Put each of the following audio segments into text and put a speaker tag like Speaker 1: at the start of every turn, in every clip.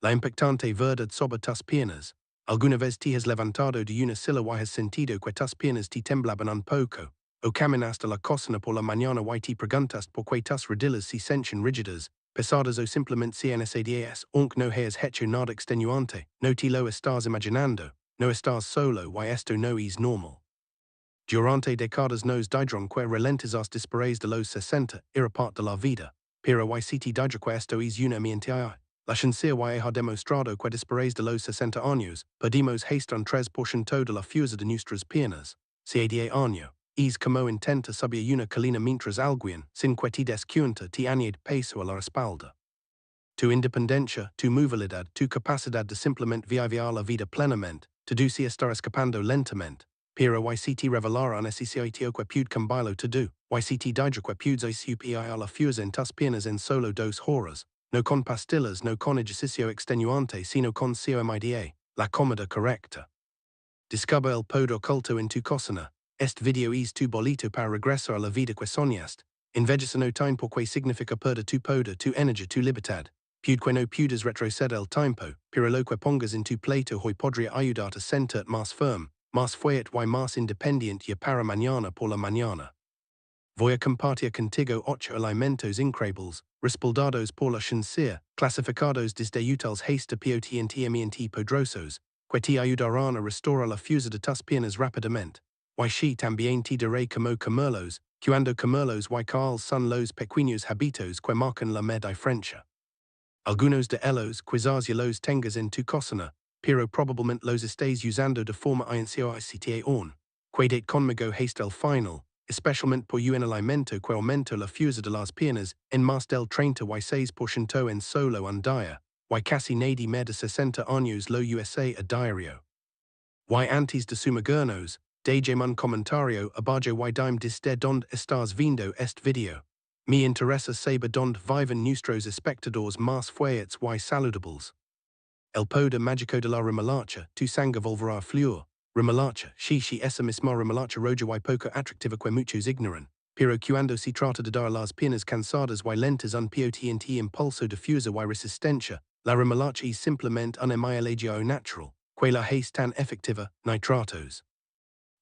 Speaker 1: La impactante verdad sobre tus piernas. ¿Alguna vez te has levantado de una silla y has sentido que tus piernas te temblaban un poco? O caminaste la cocina por la mañana y te preguntaste por qué tus rodillas se sienten rígidas, pesadas o simplemente cansadas, aunque no hayas hecho nada extenuante? No te lo estás imaginando. No estás solo y esto no es normal. Durante décadas nos dieron que ralentizas después de los 60 era parte de la vida, pero y si te digo que esto es una mentira. La ciencia ha demostrado que después de los 60 años, perdimos hasta un 3% de la fuerza de nuestras piernas. Cada año, es como intenta subir una colina mientras alguien, sin que te des cuenta, te añade peso a la espalda. Tu independencia, tu movilidad, tu capacidad de simplemente vivir la vida plenamente, tu si estar escapando lentamente. Pero y si te revelara necesito que pude cambiarlo todo, y si te digo que pudes supir a la fuerza en tus piernas en solo 2 horas, no con pastillas, no con ejercicio extenuante, sino con COMIDA, la comida correcta. Descubre el poder oculto en tu cocina. Este video es tu boleto para regresar a la vida que soñaste. Envejecer no tiempo que significa perder tu poder, tu energía, tu libertad. Pude que no puedes retroceder el tiempo, pero lo que pongas en tu plato hoy podría ayudarte a sentirte más firme, más fuerte y más independiente ya para mañana por la mañana. Voy a compartir contigo 8 alimentos increíbles, respaldados por la ciencia, clasificados desde útiles hasta potentes poderosos, que te ayudarán a restaurar la fuerza de tus piernas rápidamente. Y si también te diré cómo comerlos, cuando comerlos y cuáles son los pequeños hábitos que marcan la diferencia. Algunos de ellos quizás ya los tengas en tu cocina, pero probablemente los estés usando de forma inconsciente. Quédate conmigo hasta el final, especialmente por un alimento que aumenta la fuerza de las piernas en más del 36% en solo un día, y casi nadie más de 60 años lo usa a diario. Y antes de sumergirnos, déjame un comentario abajo y dime desde donde estás viendo este video. Me interesa saber donde viven nuestros espectadores más fuertes y saludables. El poder mágico de la remolacha, tu sangre volverá a fluir. Remolacha, si esa misma remolacha roja y poco atractiva que muchos ignoran. Pero cuando se trata de dar las piernas cansadas y lentas un potente impulso de fuerza y resistencia, la remolacha es simplemente un amialagio natural, que la hace tan efectiva, nitratos.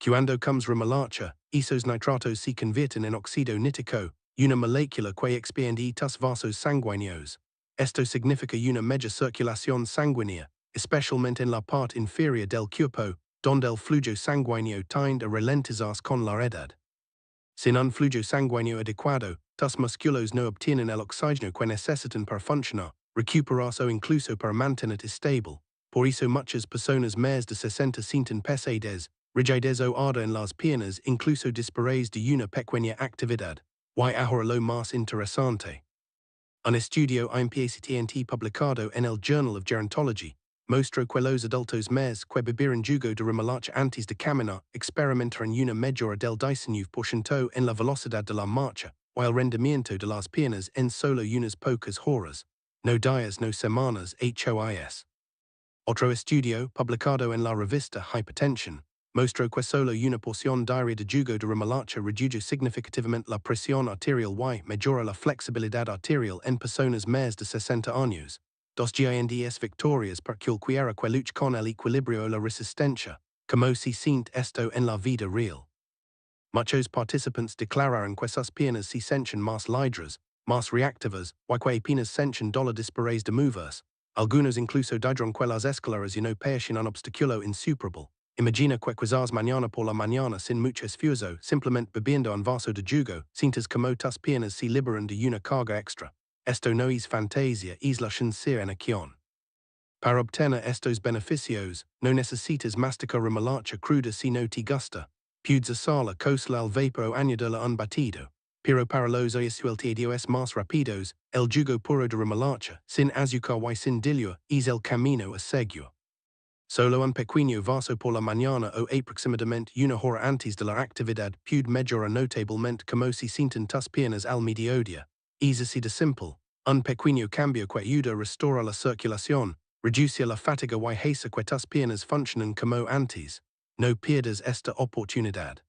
Speaker 1: Cuando comes remolacha, esos nitratos se convierten en óxido nítrico, una molécula que expande tus vasos sanguíneos. Esto significa una mejor circulación sanguínea, especialmente en la parte inferior del cuerpo, donde el flujo sanguíneo tiende a ralentizarse con la edad. Sin un flujo sanguíneo adecuado, tus músculos no obtienen el oxígeno que necesitan para funcionar, recuperarse o incluso para mantenerte estable. Por eso muchas personas más de 60 sienten pesadez, rigidez o ardor en las piernas incluso después de una pequeña actividad. Y ahora lo más interesante. Un estudio impactante publicado en el Journal of Gerontology mostró que los adultos más que bebieron jugo de remolacha antes de caminar experimentaron una mejora del 19% en la velocidad de la marcha y el rendimiento de las piernas en solo unas pocas horas. No días, no semanas, HOIS. Otro estudio, publicado en la revista Hypertension, mostró que solo una porción diaria de jugo de remolacha reduce significativamente la presión arterial y mejora la flexibilidad arterial en personas más de 60 años. Dos grandes victorias para cualquiera que luche con el equilibrio o la resistencia, como se siente esto en la vida real. Muchos participantes declararon que sus piernas se sienten más ligeras, más reactivas, y que apenas sienten dolor después de moverse. Algunos incluso dijeron que las escaleras ya no parecen un obstáculo insuperable. Imagina que quizás mañana por la mañana sin mucho esfuerzo, simplemente bebiendo un vaso de jugo, sientes como tus piernas se liberan de una carga extra. Esto no es fantasía, es la ciencia en acción. Para obtener estos beneficios, no necesitas masticar remolacha cruda si no te gusta. Puedes usarla cosla al vapor o añadirla un batido. Pero para los resultados más rápidos, el jugo puro de remolacha, sin azúcar y sin diluir, es el camino a seguir. Solo un pequeño vaso por la mañana o aproximadamente una hora antes de la actividad puede mejorar notablemente como se sienten tus piernas al mediodía. Es así de simple. Un pequeño cambio que ayuda a restaurar la circulación, reduce la fatiga y hace que tus piernas funcionen como antes. No pierdas esta oportunidad.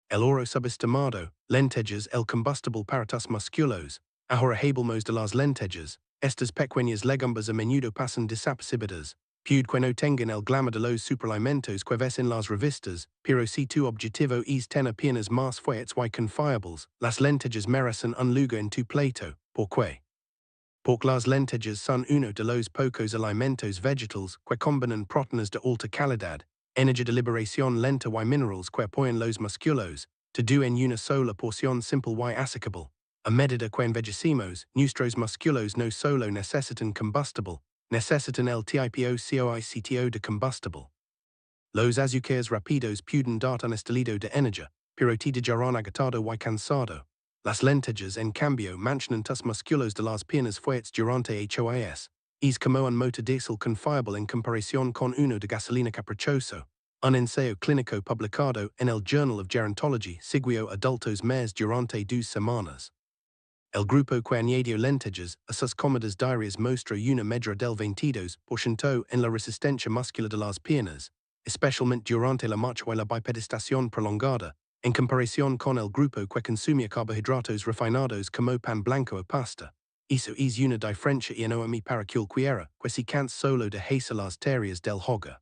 Speaker 1: El oro subestimado, lentejas el combustible para tus músculos. Ahora hablamos de las lentejas. estas pequeñas legumbres a menudo pasan desapercibidas, puede que no tengan el glamour de los superalimentos que ves en las revistas, pero si tu objetivo es tener piernas más fuertes y confiables, las lentillas merecen un lugar en tu plato. ¿Por qué? Porque las lentillas son uno de los pocos alimentos vegetales que combinan proteínas de alta calidad, energía de liberación lenta y minerales que apoyan los músculos, todo en una sola porción simple y asequible. A medida que envejecemos, nuestros músculos no solo necesitan combustible, necesitan el tipo de combustible. Los azúcares rápidos pueden dar un estilo de energía, pero te dejarán agotado y cansado. Las lentillas, en cambio, mantienen tus músculos de las piernas fuertes durante horas. Es como un motor diésel confiable en comparación con uno de gasolina caprichoso. Un ensayo clínico publicado en el Journal of Gerontology siguió adultos mayores durante 2 semanas. El grupo que añadió lentillas a sus comidas diarias mostró una mejora del 22% en la resistencia muscular de las piernas, especialmente durante la marcha y la bipedestación prolongada, en comparación con el grupo que consumía carbohidratos refinados como pan blanco o pasta. Eso es una diferencia enorme para cualquiera que se cansa solo de hacer las tareas del hogar.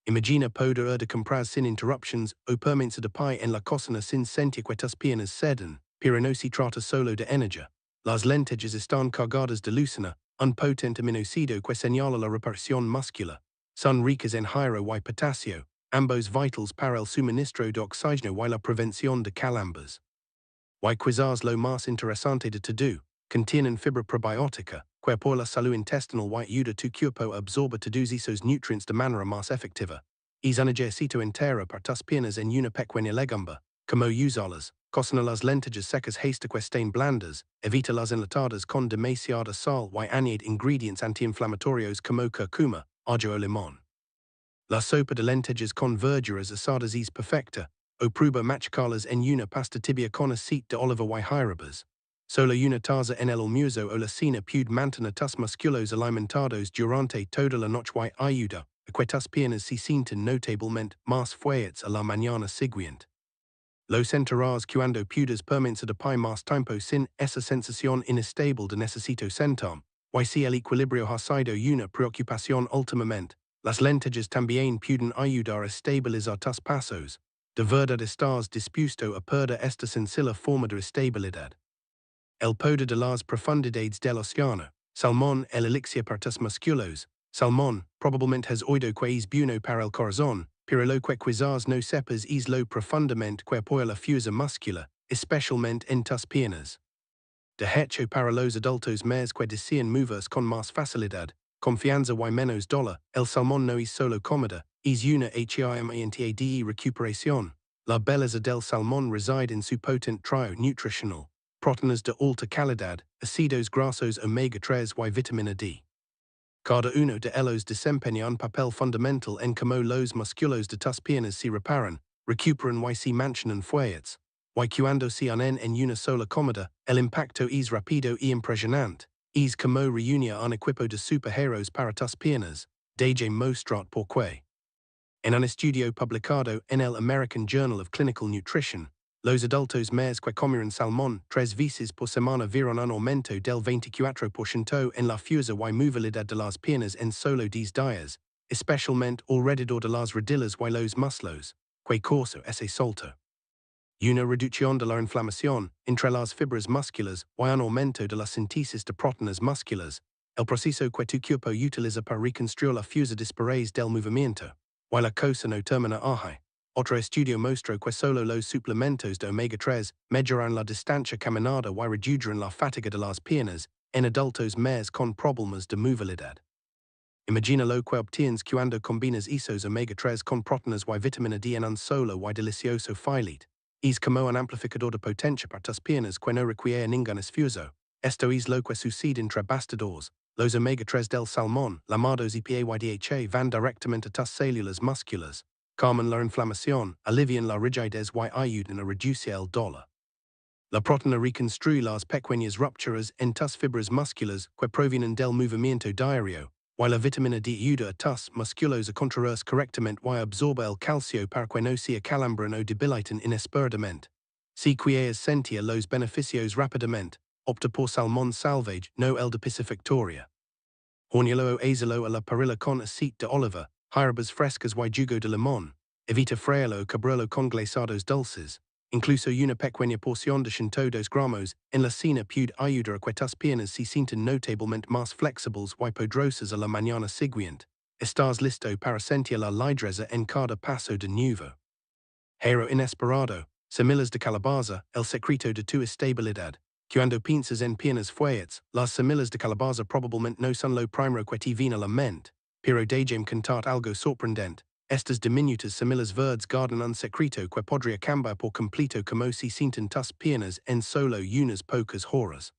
Speaker 1: Imagina poder de comprar sin interruptions o permanecer de pie en la cocina sin sentir que tus piernas ceden, pero no se trata solo de energía. Las lentillas están cargadas de leucina, un potente aminoácido que señala la reparación muscular. Son ricas en hierro y potasio, ambos vitales para el suministro de oxígeno y la prevención de calambres. Y quizás lo más interesante de todo, contienen fibra probiótica, que por la salud intestinal y ayuda a tu cuerpo a absorber todos esos nutrientes de manera más efectiva. Es un ejercicio entero para tus piernas en una pequeña legumbre, como usarlas, cocina las lentillas secas hasta que estén blandas, evita las enlatadas con demasiada sal y añade ingredientes antiinflamatorios como curcuma, ajo o limón. La sopa de lentillas con verduras asadas es perfecta, o prueba machacarlas en una pasta tibia con aceite de oliva y hierbas. Solo una taza en el almuerzo o la cena puede mantener tus músculos alimentados durante toda la noche y ayuda a que tus piernas se sientan notablemente más fuertes a la mañana siguiente. Los enterarás cuando puedas permanecer de pie más tiempo sin esa sensación inestable de necesito sentarme, y si el equilibrio ha sido una preocupación últimamente, las lentillas también pueden ayudar a estabilizar tus pasos. De verdad estás dispuesto a perder esta sencilla forma de estabilidad. El poder de las profundidades del océano. Salmón, el elixir para tus músculos. Salmón, probablemente has oído que es bueno para el corazón, pero lo que quizás no sepas es lo profundamente que apoya la fuerza muscular, especialmente en tus piernas. De hecho, para los adultos mayores que desean moverse con más facilidad, confianza y menos dolor, el salmón no es solo comida, es una herramienta de recuperación. La belleza del salmón reside en su potente trío nutricional: proteínas de alta calidad, ácidos grasos omega 3 y vitamina D. Cada uno de ellos desempeña un papel fundamental en cómo los músculos de tus piernas se reparan, recuperan y se mantienen fuertes. Y cuando se unen en una sola comida, el impacto es rápido y impresionante. Es como reunir un equipo de superhéroes para tus piernas. Deje mostrar por qué. En un estudio publicado en el American Journal of Clinical Nutrition, los adultos mayores que comieron salmón 3 veces por semana vieron un aumento del 24% en la fuerza y movilidad de las piernas en solo 10 días, especialmente alrededor de las rodillas y los muslos, que corso ese salto. Una reducción de la inflamación entre las fibras musculares y un aumento de la síntesis de proteínas musculares, el proceso que tu cuerpo utiliza para reconstruir la fuerza después del movimiento. Y la cosa no termina ahí. Otro estudio mostró que solo los suplementos de omega 3 mejoran la distancia caminada y redujeron la fatiga de las piernas en adultos mayores con problemas de movilidad. Imagina lo que obtienes cuando combinas esos omega 3 con proteínas y vitamina D en un solo y delicioso filete. Es como un amplificador de potencia para tus piernas que no requiere ningún esfuerzo. Esto es lo que sucede entre bastidores. Los omega 3 del salmón, llamados EPA y DHA, van directamente a tus células musculares, calman la inflamación, alivian la rigidez y ayudan a reducir el dolor. La proteína reconstruye las pequeñas rupturas en tus fibras musculares que provienen del movimiento diario, y la vitamina D ayuda a tus músculos a contrarrestar correctamente y absorber el calcio para que no se acalambren o debiliten inesperadamente. Si quieres sentir los beneficios rápidamente, opta por salmón salvage, no el de piscifactoria. Hornuelo o azelo a la parrilla con aceite de oliva, hierbas frescas y jugo de limón, evita freírlo cabrelo con glasados dulces, incluso una pequeña porción de 102 gramos, en la cena puede ayudar a que tus piernas se sientan notablemente más flexibles y poderosas a la mañana siguiente. Estás listo para sentir la ligereza en cada paso de nuevo. Hero inesperado, semillas de calabaza, el secreto de tu estabilidad. Cuando piensas en piernas fuertes, las semillas de calabaza probablemente no son lo primero que te viene a la mente, pero déjame contarte algo sorprendente. Estas diminutas semillas verdes guardan un secreto que podría cambiar por completo como se sienten tus piernas en solo unas pocas horas.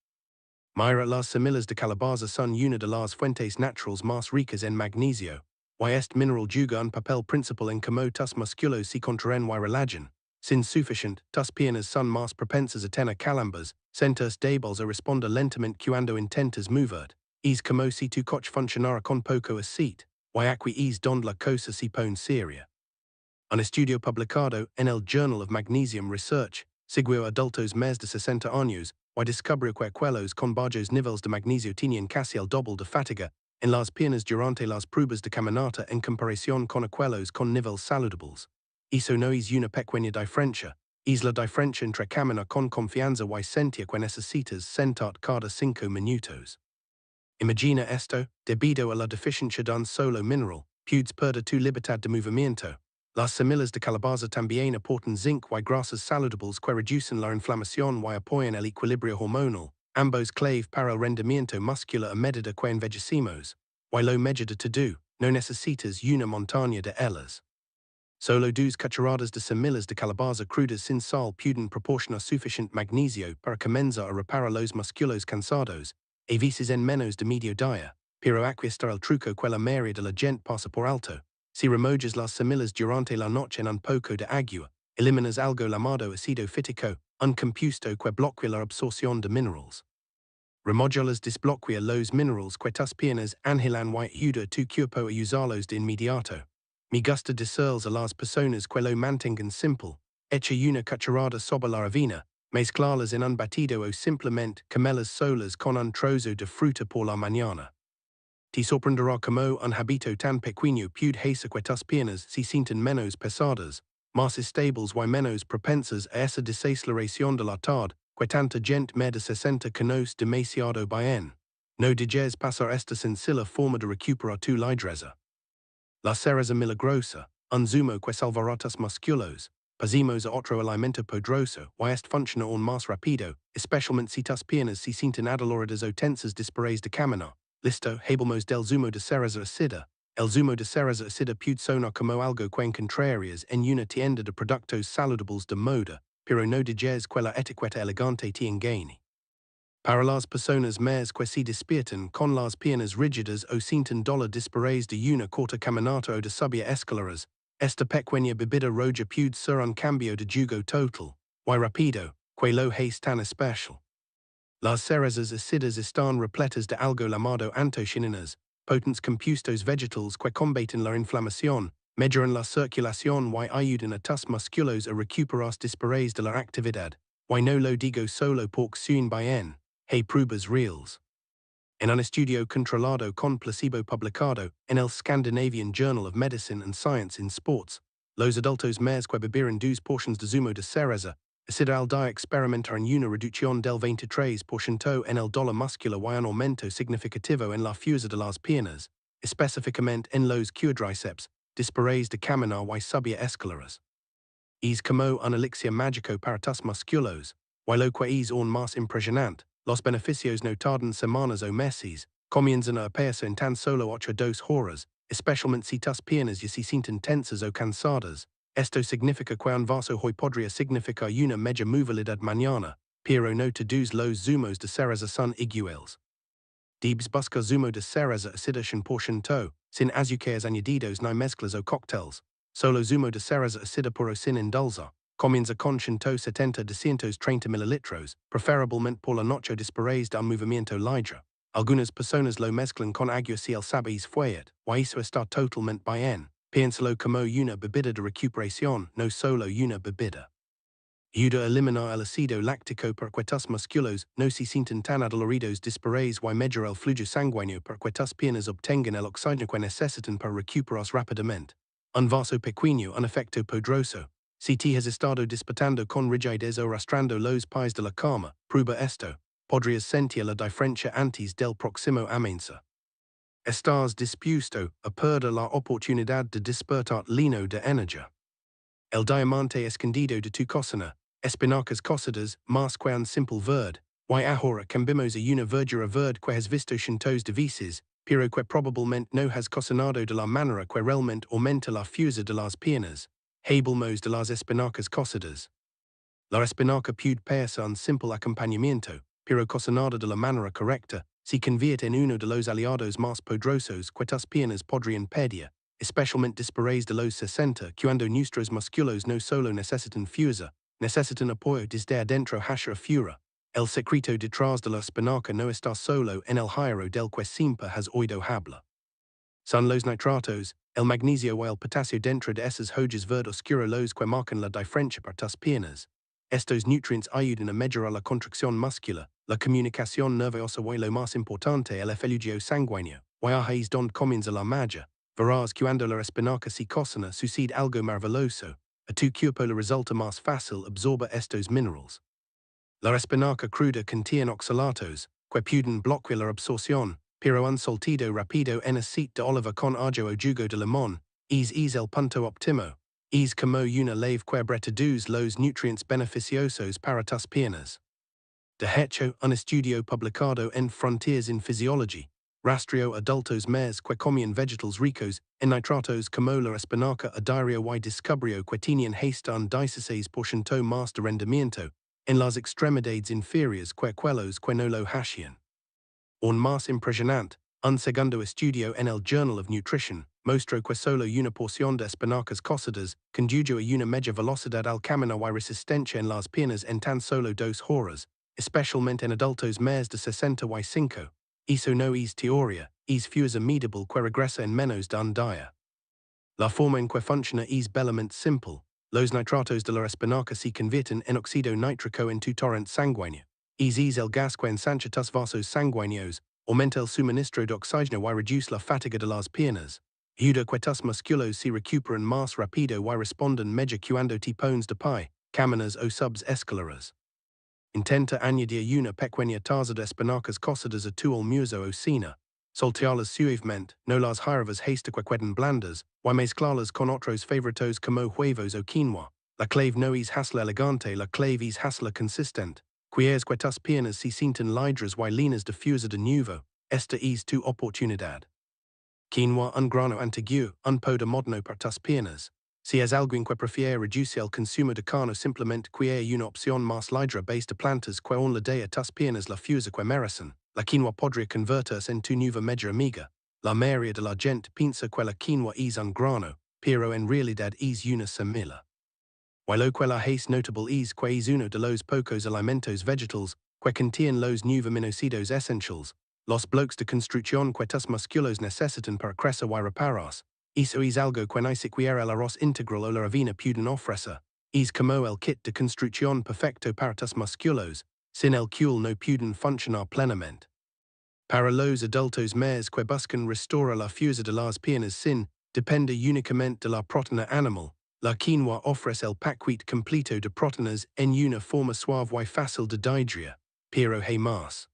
Speaker 1: Mira, las semillas de calabaza son una de las fuentes naturales más ricas en magnesio, y este mineral juega un papel principal en cómo tus músculos se contraen y relajan. Sin suficiente, tus piernas son más propensas a tener calambres, sentirse débiles a responder lentamente cuando intentas mover. Es como si tu coche funcionara con poco aceite, y aquí es donde la cosa se pone seria. Un estudio publicado en el Journal of Magnesium Research siguió adultos más de 60 años y descubrió que aquellos con bajos niveles de magnesio tenían casi el doble de fatiga en las piernas durante las pruebas de caminata en comparación con aquellos con niveles saludables. Eso no es una pequeña diferencia, es la diferencia entre caminar con confianza y sentir que necesitas sentarte cada 5 minutos. Imagina esto, debido a la deficiencia de un solo mineral, puedes perder tu libertad de movimiento. Las semillas de calabaza también aportan zinc y grasas saludables que reducen la inflamación y apoyan el equilibrio hormonal, ambos clave para el rendimiento muscular a medida que envejecemos. Y lo mejor de todo, no necesitas una montaña de ellas. Solo 2 cucharadas de semillas de calabaza crudas sin sal pueden proporcionar suficiente magnesio para comenzar a reparar los músculos cansados, a veces en menos de medio día, pero aquí está el truco que la mayoría de la gente pasa por alto. Si remojas las semillas durante la noche en un poco de agua, eliminas algo llamado ácido fítico, un compuesto que bloquea la absorción de minerales. Remojarlas desbloquea los minerales que tus piernas anhelan y ayuda tu cuerpo a usarlos de inmediato. Me gusta decirles a las personas que lo mantengan simple, echa una cucharada sobre la avena, mezclarlas en un batido o simplemente comerlas solas con un trozo de fruta por la mañana. Te sorprenderá como un hábito tan pequeño puede hacer que tus piernas se sientan menos pesadas, más estables y menos propensas a esa desaceleración de la tarde que tanta gente más de 60 conoce demasiado bien. No dejes pasar esta sencilla forma de recuperar tu ligereza. La cereza milagrosa, un zumo que salvará tus músculos. Pasemos a otro alimento poderoso, y este funciona aún más rápido, especialmente si tus piernas se sienten adoloradas o tensas después de caminar. Listo, hablemos del zumo de cereza ácida. El zumo de cereza ácida puede sonar como algo que encontrarías en una tienda de productos saludables de moda, pero no dejes que la etiqueta elegante te engañe. Para las personas más que se despiertan con las piernas rígidas o sienten dolor después de una corta caminata o de subir escaleras, esta pequeña bebida roja puede ser un cambio de jugo total, y rápido, que lo hace tan especial. Las cerezas ácidas están repletas de algo llamado antocianinas, potentes compuestos vegetales que combaten la inflamación, mejoran la circulación y ayudan a tus músculos a recuperarse después de la actividad, y no lo digo solo porque suenan bien. Hay pruebas reales. En un estudio controlado con placebo publicado en el Scandinavian Journal of Medicine and Science in Sports, los adultos más que bebieron 2 porciones de zumo de cereza ácida al día experimentaron una reducción del 23% en el dolor muscular y un aumento significativo en la fuerza de las piernas, específicamente en los quadríceps, después de caminar y subir escaleras. Es como un elixir mágico para tus músculos, y lo que es aún más impresionante, los beneficios no tardan semanas o meses, comienzan a aparecer en tan solo 8 o 2 horas, especialmente si tus piernas ya se sienten tensas o cansadas. Esto significa que un vaso hoy podría significar una media movilidad mañana, pero no todos los zumos de cereza son iguales. Debes buscar zumo de cereza ácida 100%, sin azúcares añadidos ni mezclas o cócteles. Solo zumo de cereza ácida puro sin endulzar. Comienza con 170 de 130 mililitros, preferiblemente por la noche después de un movimiento libre. Algunas personas lo mezclan con agua si el sabes fuerte, y eso está totalmente bien. Piénsalo como una bebida de recuperación, no solo una bebida. Ayuda a eliminar el ácido láctico perquetas musculos no se sienten tan adoloridos después y mejorar el flujo sanguíneo perquetas piernas obtengan el oxígeno que necesitan para recuperarse rápidamente. Un vaso pequeño un efecto poderoso. Si te has estado disputando con rigidez o arrastrando los pies de la cama, prueba esto. Podrías sentir la diferencia antes del próximo amenaza. Estás dispuesto a perder la oportunidad de despertar lleno de energía. El diamante escondido de tu cocina, espinacas cocidas, más que un simple verde, y ahora cambiamos a una verdura verde que has visto cientos de veces, pero que probablemente no has cocinado de la manera que realmente aumenta la fuerza de las piernas. Hablemos de las espinacas cocidas. La espinaca puede parecer un simple acompañamiento, pero cocinada de la manera correcta, se convierte en uno de los aliados más poderosos que tus piernas podrían pedir, especialmente después de los 60, cuando nuestros músculos no solo necesitan fuerza, necesitan apoyo desde adentro hacia afuera. El secreto detrás de la espinaca no está solo en el giro del que siempre has oído hablar. Son los nitratos, el magnesio y el potasio dentro de esas hojas verde oscuro los que marcan la diferencia para tus piernas. Estos nutrientes ayudan a mejorar la contracción muscular, la comunicación nerviosa y lo más importante el flujo sanguíneo. Y ahí es donde comienza la magia. Verás cuando la espinaca se cocina sucede algo maravilloso. A tu cuerpo le resulta más fácil absorber estos minerales. La espinaca cruda contiene oxalatos, que pueden bloquear la absorción, pero un soltido rápido en aceite de oliva con ajo o jugo de limón, es el punto óptimo. Es como una leve que reduce los nutrientes beneficiosos para tus piernas. De hecho, un estudio publicado en Frontiers in Physiology rastreó adultos mayores que comían vegetales ricos en nitratos como la espinaca a diario y descubrió que tenían hasta un 16% más de rendimiento en las extremidades inferiores que aquellos que no lo hacían. Un más impresionante, un segundo estudio en el Journal of Nutrition mostró que solo una porción de espinacas cocidas condujo a una media velocidad al caminar y resistencia en las piernas en tan solo 2 horas, especialmente en adultos mayores de 65. Eso no es teoría, es fuerza medible que regresa en menos de un día. La forma en que funciona es bellamente simple. Los nitratos de la espinaca se convierten en óxido nítrico en tu torrente sanguíneo. Es el gas que ensancha tus vasos sanguíneos, aumenta el suministro de oxígeno y reduce la fatiga de las piernas. Ayuda que tus músculos se recuperen más rápido y responden mejor cuando te pones de pie, caminas o subes escaleras. Intenta añadir una pequeña taza de espinacas cocidas a tu almuerzo o cena. Saltearlas suavemente, no las hiervas hasta que queden blandas, y mezclarlas con otros favoritos como huevos o quinoa. La clave no es hacerla elegante, la clave es hacerla consistente. Quieres que tus piernas se sientan ligeras y llenas de fuerza de nuevo. Esta es tu oportunidad. Quinoa un grano antiguo, un poder moderno para tus piernas. Si es alguien que prefiere reducir el consumo de carne o simplemente quiere una opción más ligera based de plantas que on le dé a tus piernas la fuerza que merecen, la quinoa podría convertirse en tu nueva mejor amiga. La mayoría de la gente piensa que la quinoa es un grano, pero en realidad es una semilla. Y lo que la es notable es que es uno de los pocos alimentos vegetales que contienen los nuevos aminoácidos esenciales, los bloques de construcción que tus músculos necesitan para crecer y repararse. Eso es algo que ni siquiera el arroz integral o la avena pueden ofrecer. Es como el kit de construcción perfecto para tus músculos, sin el cual no pueden funcionar plenamente. Para los adultos mayores que buscan restaurar la fuerza de las piernas sin depende únicamente de la proteína animal, la quinoa ofrece el paquete completo de proteínas en una forma suave y fácil de digerir, pero hay más.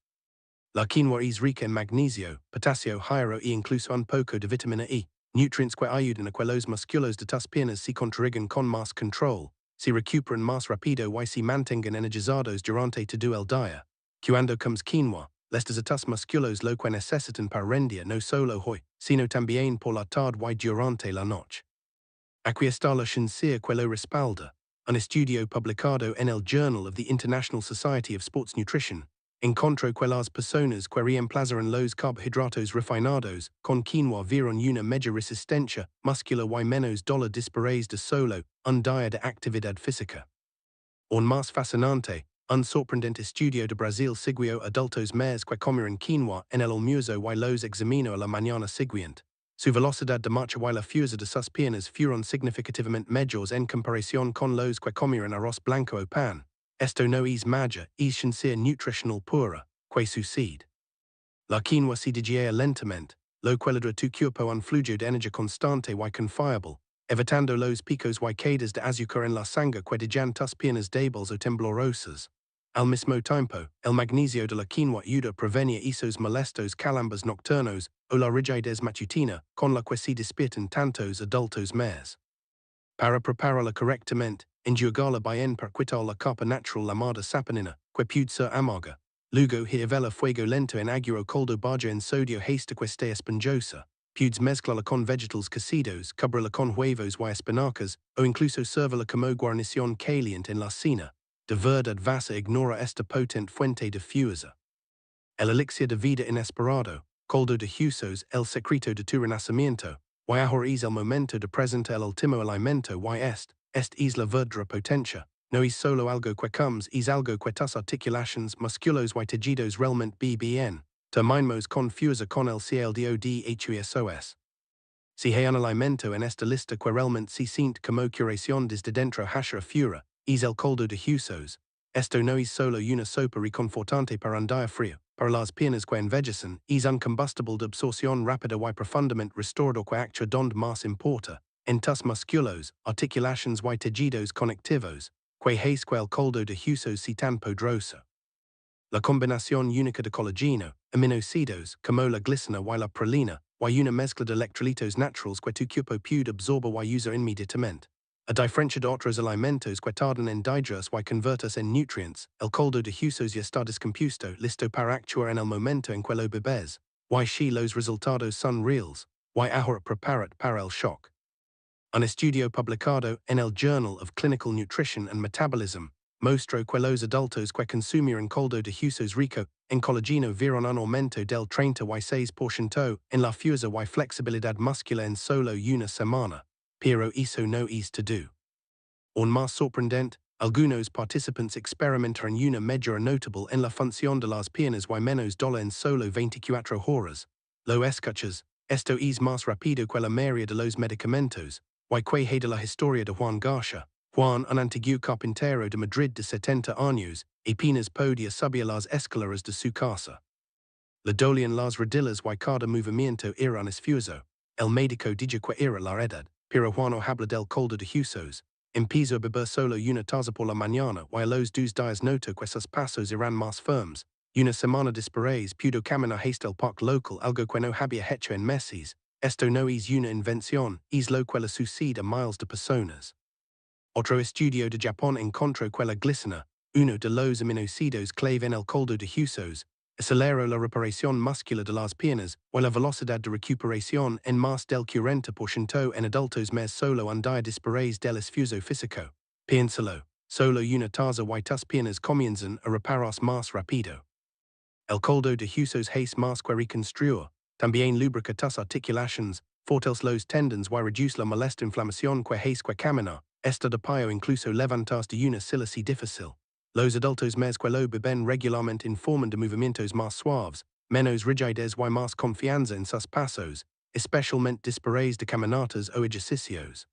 Speaker 1: La quinoa es rica en magnesio, potasio, hierro e incluso un poco de vitamina E, nutrientes que ayudan a que los músculos de tus piernas se contraigan con más control, se recuperen más rápido y se mantengan energizados durante todo el día. Cuando comes quinoa, les das a tus músculos lo que necesitan para rendir no solo hoy, sino también por la tarde y durante la noche. Aquí está la ciencia que lo respalda. Un estudio publicado en el Journal of the International Society of Sports Nutrition encontró que las personas que reemplazaron los carbohidratos refinados con quinoa vieron una mayor resistencia muscular y menos dolor después de solo un día de actividad física. Un más fascinante, un sorprendente estudio de Brasil siguió adultos mayores que comieron quinoa en el almuerzo y los examinó a la mañana siguiente. Su velocidad de marcha y la fuerza de sus piernas fueron significativamente mayores en comparación con los que comieron arroz blanco o pan. Esto no es magia, es ciencia nutricional pura, que sucede. La quinoa se digiere lentamente, lo cual tu cuerpo un flujo de energía constante y confiable, evitando los picos y caídas de azúcar en la sangre que dejan tus piernas débiles o temblorosas. Al mismo tiempo, el magnesio de la quinoa ayuda a prevenir esos molestos calambres nocturnos o la rigidez matutina, con la que se despiertan tantos adultos más. Para prepararla correctamente, enjuagarla bien para quitar la capa natural llamada saponina, que puede ser amarga. Luego hirvela fuego lento en agua caldo bajo en sodio hasta que esté esponjosa. Puedes mezclarla con vegetales cocidos, cubrirla con huevos y espinacas, o incluso servirla como guarnición caliente en la cena. De verdad vas a ignora esta potente fuente de fuerza. El elixir de vida inesperado, caldo de huesos, el secreto de tu renacimiento. Y ahora es el momento de presentar el último alimento y este es la verdadera potencia. No es solo algo que comes, es algo que tus articulaciones, musculos y tejidos realmente bien. Terminamos con fuerza con el cielo de HUSOS. Si hay un alimento en esta lista que realmente se siente como curación desde dentro hacia afuera, es el caldo de huesos. Esto no es solo una sopa reconfortante para un día frío. Para las piernas que envejecen, es un combustible de absorción rápida y profundamente restorador que actúa donde más importa, en tus músculos, articulaciones y tejidos conectivos, que hace que el caldo de huesos sea tan poderoso. La combinación única de colágeno, aminoácidos, como la glicina y la prolina, y una mezcla de electrolitos naturales que tu cuerpo puede absorber y usar inmediatamente. A diferencia de otros alimentos que tardan en digerirse y convertirse en nutrientes, el caldo de huesos ya está descompuesto, listo para actuar en el momento en que lo bebes. Y si los resultados son reales, y ahora preparate para el shock. Un estudio publicado en el Journal of Clinical Nutrition and Metabolism mostró que los adultos que consumieron caldo de huesos rico en colágeno vieron un aumento del 36% en la fuerza y flexibilidad muscular en solo una semana, pero eso no es todo. Aún más sorprendente, algunos participantes experimentaron una mejora notable en la función de las piernas y menos dolor en solo 24 horas. Lo escuchas, esto es más rápido que la mayoría de los medicamentos. Y que de la historia de Juan Garcia. Juan, un antiguo carpintero de Madrid de 70 años, apenas podía subir las escaleras de su casa. Le dolían las rodillas y cada movimiento era un esfuerzo. El médico dijo que era la edad, pero Juan habla del caldo de huesos. Empezó a beber solo una taza por la mañana y a los 2 días notó que sus pasos eran más firmes. Una semana después pudo caminar hasta el parque local, algo que no había hecho en meses. Esto no es una invención, es lo que le sucede a miles de personas. Otro estudio de Japón encontró que la glicina, uno de los aminoácidos clave en el caldo de huesos, aceleró la reparación muscular de las piernas y la velocidad de recuperación en más del 40% en adultos más solo un día después del esfuerzo físico. Piénsalo, solo una taza y tus piernas comienzan a repararse más rápido. El caldo de huesos hace más que reconstruir. También lubrica tus articulaciones, fortalece los tendones y reduce la molesta inflamación que hace que caminar. Esto de pie o incluso levantarse de una silla si difícil. Los adultos más que lo beben regularmente informan de movimientos más suaves, menos rigidez y más confianza en sus pasos, especialmente después de caminatas o ejercicios.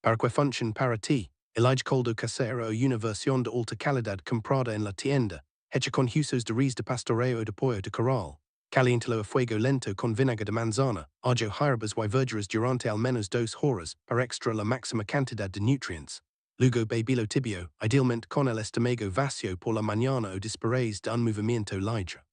Speaker 1: Para que funcione para ti, elige caldo casero o una versión de alta calidad comprada en la tienda, hecha con huesos de res de pastoreo o de pollo de corral. Caliéntalo a fuego lento con vinagre de manzana, ajo hierbas y verduras durante al menos 2 horas para extra la máxima cantidad de nutrientes. Luego bebilo tibio, idealmente con el estómago vacío por la mañana o después de un movimiento ligero.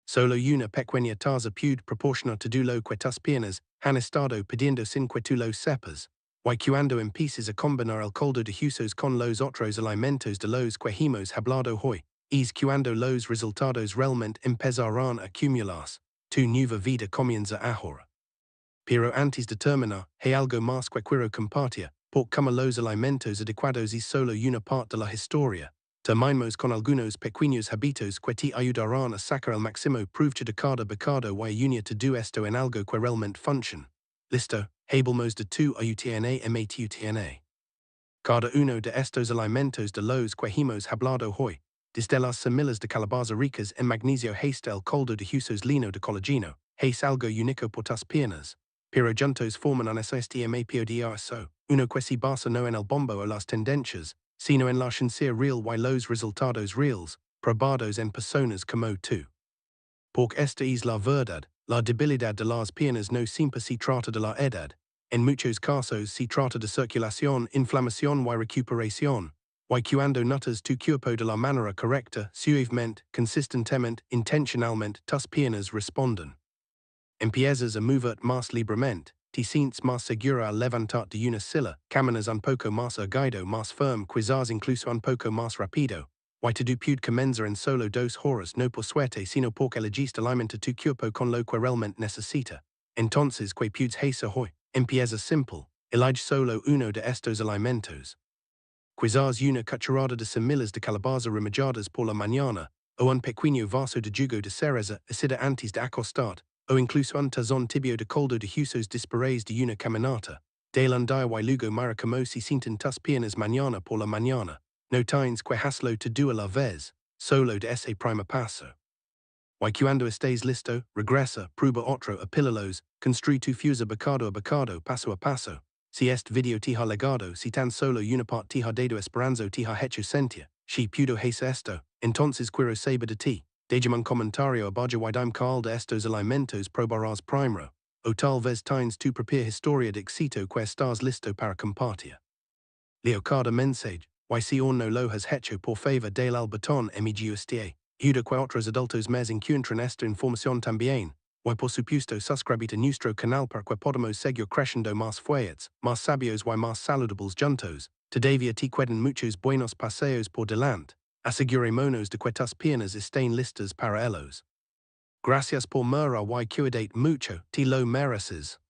Speaker 1: Solo una pequeña taza puede proporcionar todo lo que tus piernas han estado pidiendo sin que tú lo sepas. Y cuando empieces a combinar el caldo de huesos con los otros alimentos de los que hemos hablado hoy, es cuando los resultados realmente empezarán a acumularse. Tu nueva vida comienza ahora. Pero antes de terminar, hay algo más que quiero compartir, porque como los alimentos adecuados es solo una parte de la historia. Terminamos con algunos pequeños hábitos que te ayudarán a sacar el máximo provecho de cada bocado y unir todo esto en algo que realmente funcione. Listo, hablamos de tu ayutna. Cada uno de estos alimentos de los que hemos hablado hoy, desde las semillas de calabaza ricas en magnesio hasta el caldo de huesos lleno de colágeno, es algo único por tus piernas. Pero juntos forman un sistema poderoso, uno que se basa no en el bombo o las tendencias, sino en la ciencia real y los resultados reales, probados en personas como tú. Porque esta es la verdad, la debilidad de las piernas no siempre se trata de la edad. En muchos casos se trata de circulación, inflamación y recuperación. Y cuando notas tu cuerpo de la manera correcta, suavemente, consistentemente, intencionalmente, tus piernas responden. Empiezas a moverte más libremente, te sientes más segura al levantarte de una silla, caminas un poco más erguido, más firme, quizás incluso un poco más rápido. Y te puede comenzar en solo 2 horas, no por suerte, sino porque elegiste alimentar tu cuerpo con lo que realmente necesita. Entonces, que puedes hacer hoy? Empieza simple. Elige solo uno de estos alimentos. Quizás una cucharada de semillas de calabaza remajadas por la mañana, o un pequeño vaso de jugo de cereza, ácida antes de acostar, o incluso un tazón tibio de caldo de huesos después de una caminata. Del un día y luego mira como se sienten tus piernas mañana por la mañana. No tienes que hacerlo todo a la vez, solo de ese primer paso. Y cuando estés listo, regresa, prueba otro, apílalos, construye tu fuerza bocado a bocado, paso a paso. Si este video te ha legado, si tan solo una parte te ha dado esperanza te ha hecho sentir, si puedo hacer esto, entonces quiero saber de ti. Déjame un comentario abajo y dime cuál de estos alimentos probarás primero, o tal vez tienes tu propia historia de éxito que estás listo para compartir. Leo cada mensaje, y si aún no lo has hecho por favor dale al botón me gusta. Ayuda que otros adultos más encuentren esta información también. Y por supuesto suscríbete a nuestro canal para que podamos seguir creciendo más fuertes, más sabios y más saludables juntos. Todavía te quedan muchos buenos paseos por delante. Asegurémonos de que tus piernas estén listas para ellos. Gracias por mirar y cuidarte mucho, te lo mereces.